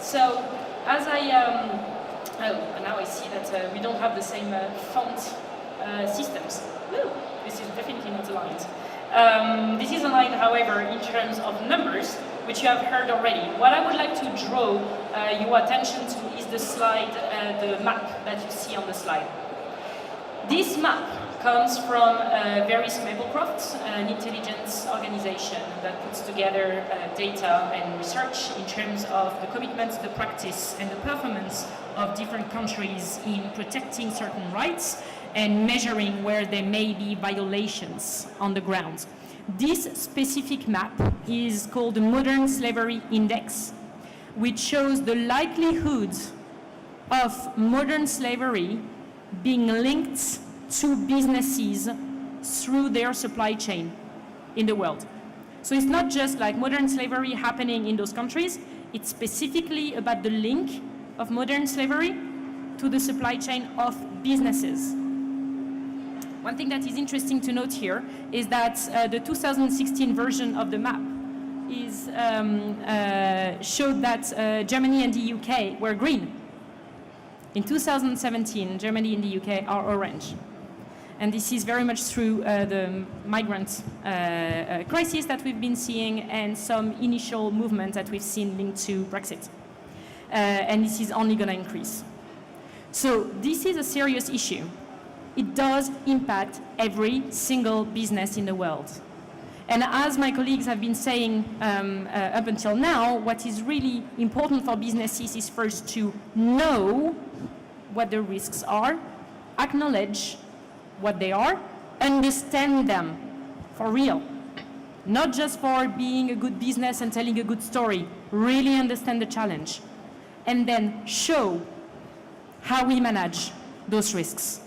So, as now I see that we don't have the same font systems. Woo, this is definitely not aligned. This is aligned, however, in terms of numbers, which you have heard already. What I would like to draw your attention to is the slide, the map that you see on the slide. This map comes from Veris Maplecroft, an intelligence organization that puts together data and research in terms of the commitments, the practice, and the performance of different countries in protecting certain rights and measuring where there may be violations on the ground. This specific map is called the Modern Slavery Index, which shows the likelihood of modern slavery being linked to businesses through their supply chain in the world. So it's not just like modern slavery happening in those countries, it's specifically about the link of modern slavery to the supply chain of businesses. One thing that is interesting to note here is that the 2016 version of the map is, showed that Germany and the UK were green. In 2017, Germany and the UK are orange. And this is very much through the migrant crisis that we've been seeing and some initial movement that we've seen linked to Brexit. And this is only going to increase. So this is a serious issue. It does impact every single business in the world. And as my colleagues have been saying up until now, what is really important for businesses is first to know what the risks are, acknowledge what they are, understand them for real. Not just for being a good business and telling a good story, really understand the challenge. And then show how we manage those risks.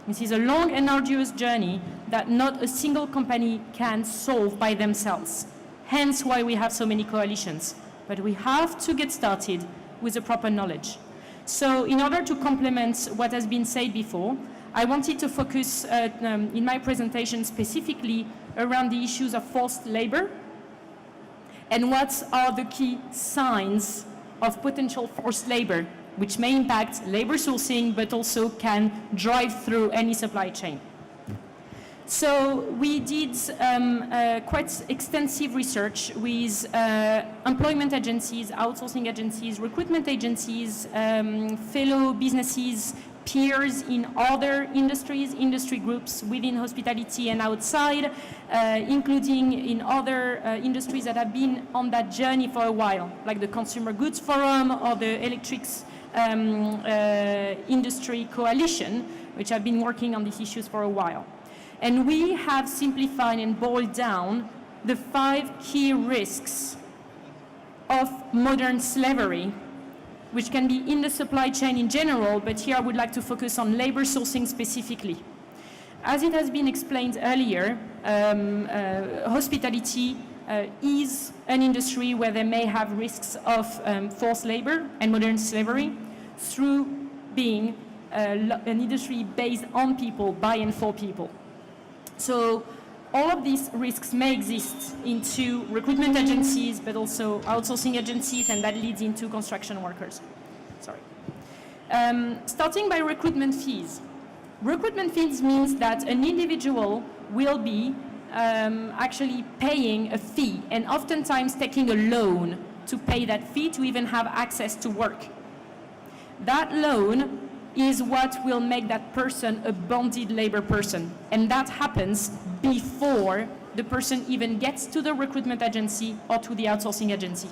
This is a long and arduous journey that not a single company can solve by themselves. Hence why we have so many coalitions. But we have to get started with the proper knowledge. So in order to complement what has been said before, I wanted to focus in my presentation specifically around the issues of forced labor and what are the key signs of potential forced labor, which may impact labor sourcing, but also can drive through any supply chain. So we did quite extensive research with employment agencies, outsourcing agencies, recruitment agencies, fellow businesses, peers in other industries, industry groups within hospitality and outside, including in other industries that have been on that journey for a while, like the Consumer Goods Forum or the Electrics Industry Coalition, which have been working on these issues for a while. And we have simplified and boiled down the 5 key risks of modern slavery, which can be in the supply chain in general, but here I would like to focus on labor sourcing specifically. As it has been explained earlier, hospitality is an industry where they may have risks of forced labor and modern slavery through being an industry based on people, by and for people. So all of these risks may exist into recruitment agencies, but also outsourcing agencies, and that leads into construction workers. Sorry. Starting by recruitment fees. Recruitment fees means that an individual will be actually paying a fee and oftentimes taking a loan to pay that fee to even have access to work. That loan is what will make that person a bonded labor person. And that happens before the person even gets to the recruitment agency or to the outsourcing agency.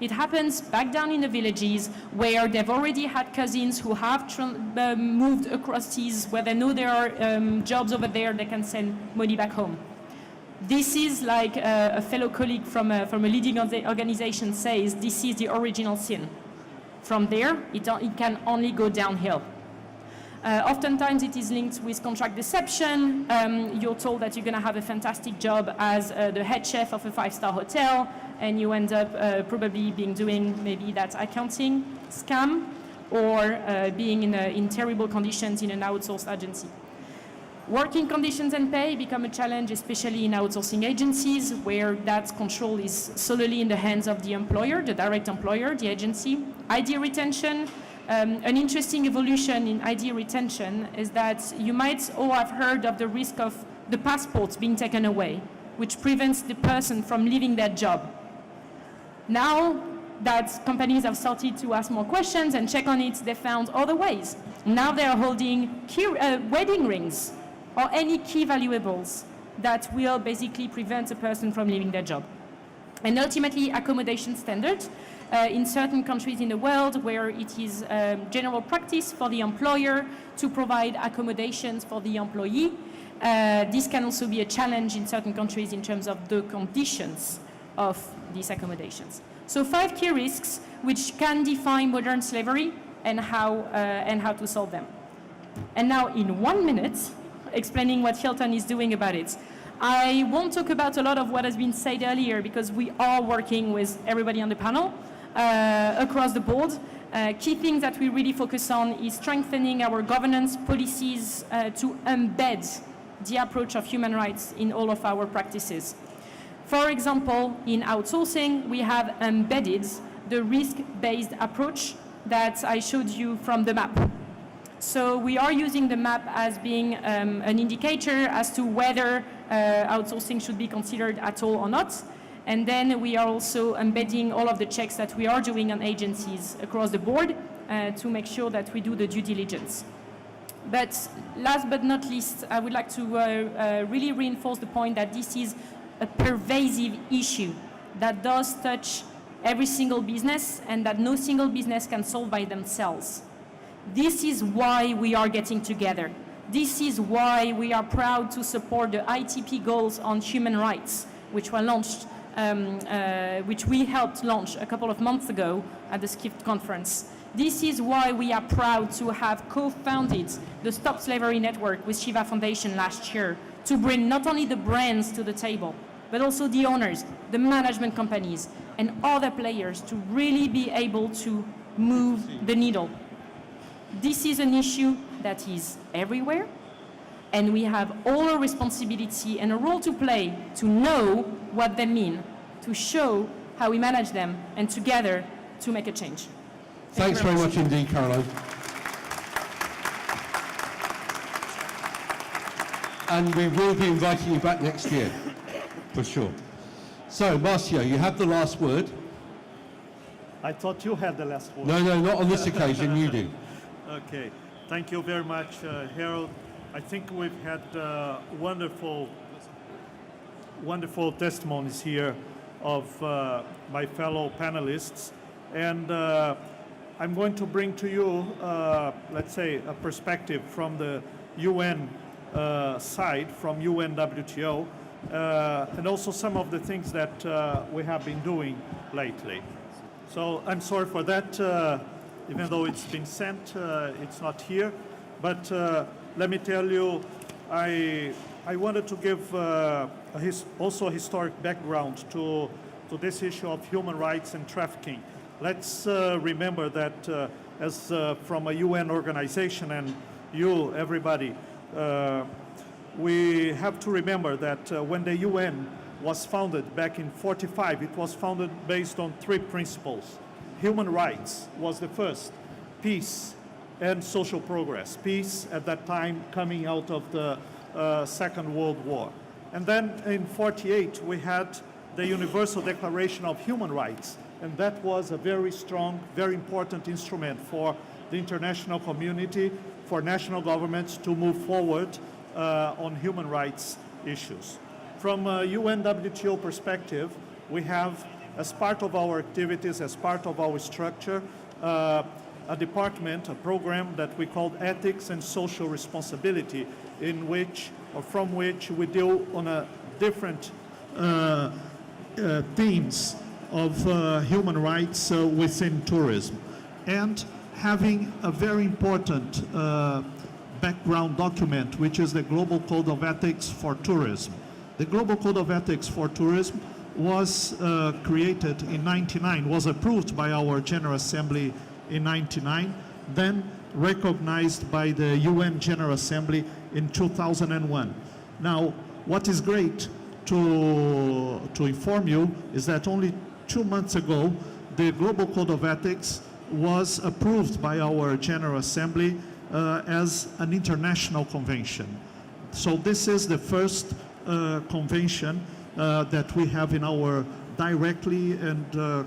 It happens back down in the villages where they've already had cousins who have moved across seas, where they know there are jobs over there, they can send money back home. This is like a fellow colleague from a leading organization says, this is the original sin. From there, it can only go downhill. Oftentimes it is linked with contract deception. You're told that you're going to have a fantastic job as the head chef of a 5-star hotel, and you end up probably doing maybe that accounting scam, or being in terrible conditions in an outsourced agency. Working conditions and pay become a challenge, especially in outsourcing agencies, where that control is solely in the hands of the employer, the direct employer, the agency. ID retention. An interesting evolution in ID retention is that you might all have heard of the risk of the passports being taken away, which prevents the person from leaving their job. Now that companies have started to ask more questions and check on it, they found other ways. Now they are holding wedding rings or any key valuables that will basically prevent a person from leaving their job. And ultimately, accommodation standards. In certain countries in the world where it is general practice for the employer to provide accommodations for the employee, this can also be a challenge in certain countries in terms of the conditions of these accommodations. So 5 key risks which can define modern slavery and how to solve them. And now in 1 minute, explaining what Hilton is doing about it. I won't talk about a lot of what has been said earlier because we are working with everybody on the panel across the board. Key things that we really focus on is strengthening our governance policies to embed the approach of human rights in all of our practices. For example, in outsourcing, we have embedded the risk-based approach that I showed you from the map. So we are using the map as being an indicator as to whether outsourcing should be considered at all or not. And then we are also embedding all of the checks that we are doing on agencies across the board to make sure that we do the due diligence. But last but not least, I would like to really reinforce the point that this is a pervasive issue that does touch every single business and that no single business can solve by themselves. This is why we are getting together. This is why we are proud to support the ITP goals on human rights, which were launched, which we helped launch a couple of months ago at the SCIFT conference. This is why we are proud to have co-founded the Stop Slavery Network with Shiva Foundation last year to bring not only the brands to the table, but also the owners, the management companies, and other players to really be able to move the needle. This is an issue that is everywhere, and we have all a responsibility and a role to play to know what they mean, to show how we manage them, and together to make a change. Thanks very much indeed, Caroline. And we will be inviting you back next year, for sure. So, Marcio, you have the last word. I thought you had the last word. No, not on this occasion, you do. Okay, thank you very much, Harold. I think we've had wonderful testimonies here of my fellow panelists. And I'm going to bring to you, let's say, a perspective from the UN side, from UNWTO, and also some of the things that we have been doing lately. So I'm sorry for that, even though it's been sent, it's not here. But let me tell you, I wanted to give also a historic background to this issue of human rights and trafficking. Let's remember that as from a UN organization, and you, everybody, we have to remember that when the UN was founded back in 1945, it was founded based on 3 principles. Human rights was the first, peace and social progress. Peace at that time coming out of the Second World War. And then in 1948, we had the Universal Declaration of Human Rights. And that was a very strong, very important instrument for the international community, for national governments to move forward on human rights issues. From a UNWTO perspective, we have, as part of our activities, as part of our structure, a department, a program that we called Ethics and Social Responsibility, in which, or from which we deal on a different themes of human rights within tourism, and having a very important background document, which is the Global Code of Ethics for Tourism. The Global Code of Ethics for Tourism was created in 1999, was approved by our General Assembly in 1999. Then recognized by the UN General Assembly in 2001. Now, what is great to inform you is that only 2 months ago, the Global Code of Ethics was approved by our General Assembly as an international convention. So this is the first convention that we have in our directly and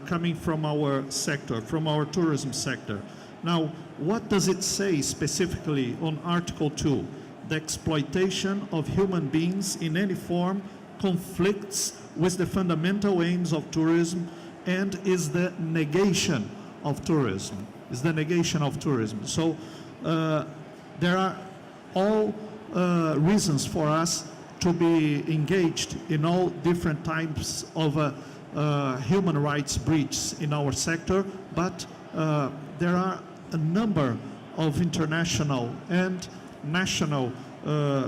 coming from our sector, from our tourism sector. Now, what does it say specifically on Article 2? The exploitation of human beings in any form conflicts with the fundamental aims of tourism and is the negation of tourism. Is the negation of tourism. So there are all reasons for us to be engaged in all different types of human rights breaches in our sector, but there are a number of international and national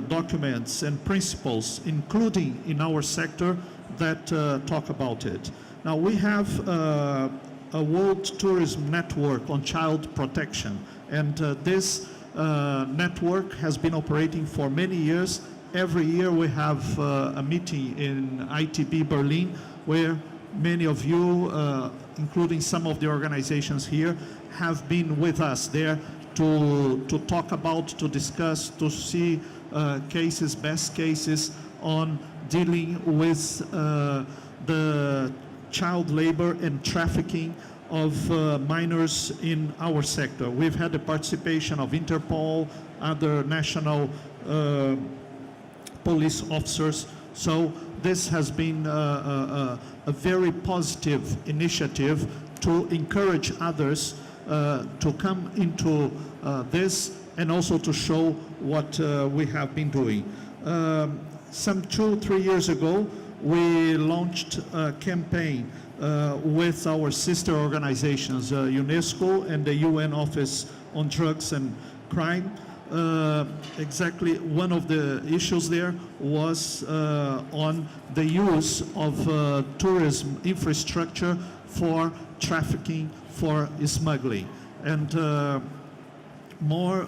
documents and principles, including in our sector, that talk about it. Now, we have a World Tourism Network on child protection, and this network has been operating for many years. Every year we have a meeting in ITB Berlin, where many of you, including some of the organizations here, have been with us there to talk about, to discuss, to see cases, best cases on dealing with the child labor and trafficking of minors in our sector. We've had the participation of Interpol, other national police officers. So this has been a very positive initiative to encourage others to come into this and also to show what we have been doing. Some 2-3 years ago, we launched a campaign with our sister organizations, UNESCO and the UN Office on Drugs and Crime. Exactly one of the issues there was on the use of tourism infrastructure for trafficking, for smuggling. And more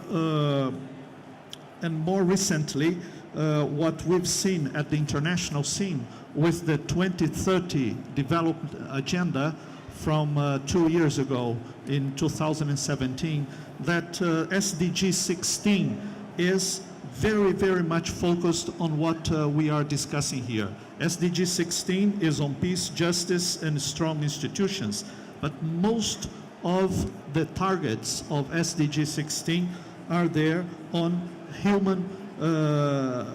recently, what we've seen at the international scene with the 2030 development agenda from 2 years ago in 2017, that SDG 16 is very, very much focused on what we are discussing here. SDG 16 is on peace, justice, and strong institutions, but most of the targets of SDG 16 are there on human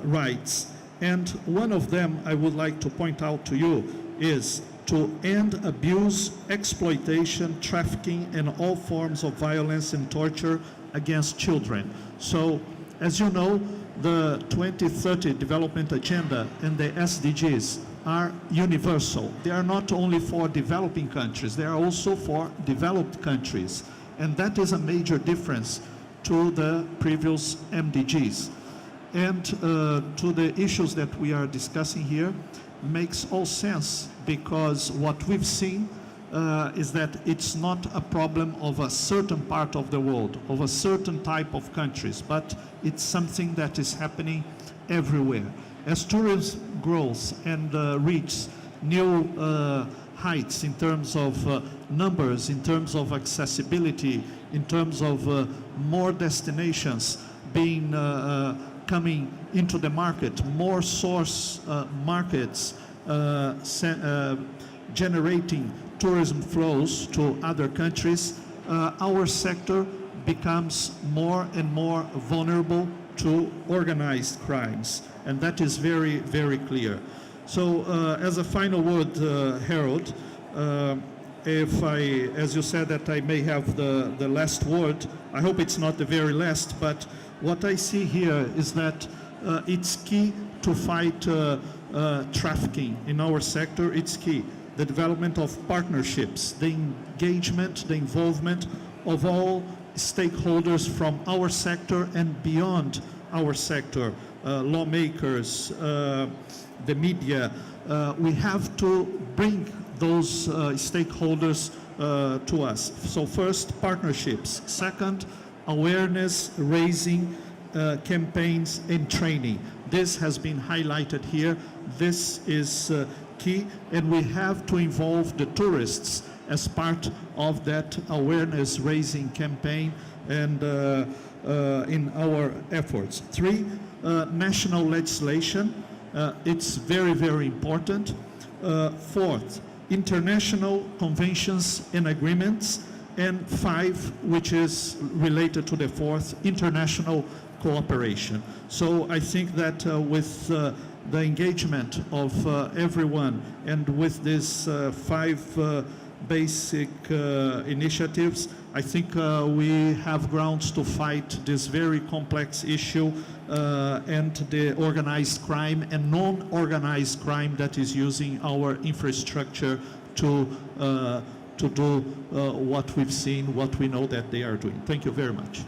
rights. And one of them I would like to point out to you is to end abuse, exploitation, trafficking, and all forms of violence and torture against children. So, as you know, the 2030 Development Agenda and the SDGs are universal. They are not only for developing countries, they are also for developed countries. And that is a major difference to the previous MDGs. And to the issues that we are discussing here makes all sense, because what we've seen is that it's not a problem of a certain part of the world, of a certain type of countries, but it's something that is happening everywhere. As tourism grows and reaches new heights in terms of numbers, in terms of accessibility, in terms of more destinations being coming into the market, more source markets generating tourism flows to other countries, our sector becomes more and more vulnerable to organized crimes. And that is very, very clear. So as a final word, Harold, if I, as you said, that I may have the last word, I hope it's not the very last, but what I see here is that it's key to fight trafficking in our sector. It's key. The development of partnerships, the engagement, the involvement of all stakeholders from our sector and beyond our sector, lawmakers, the media. We have to bring those stakeholders to us. So first, partnerships. Second, awareness raising campaigns and training. This has been highlighted here. This is key, and we have to involve the tourists as part of that awareness raising campaign and in our efforts. 3, national legislation. It's very, very important. 4th, international conventions and agreements. And 5, which is related to the 4th, international cooperation. So I think that with the engagement of everyone and with these 5 basic initiatives, I think we have grounds to fight this very complex issue and the organized crime and non-organized crime that is using our infrastructure to do what we've seen, what we know that they are doing. Thank you very much.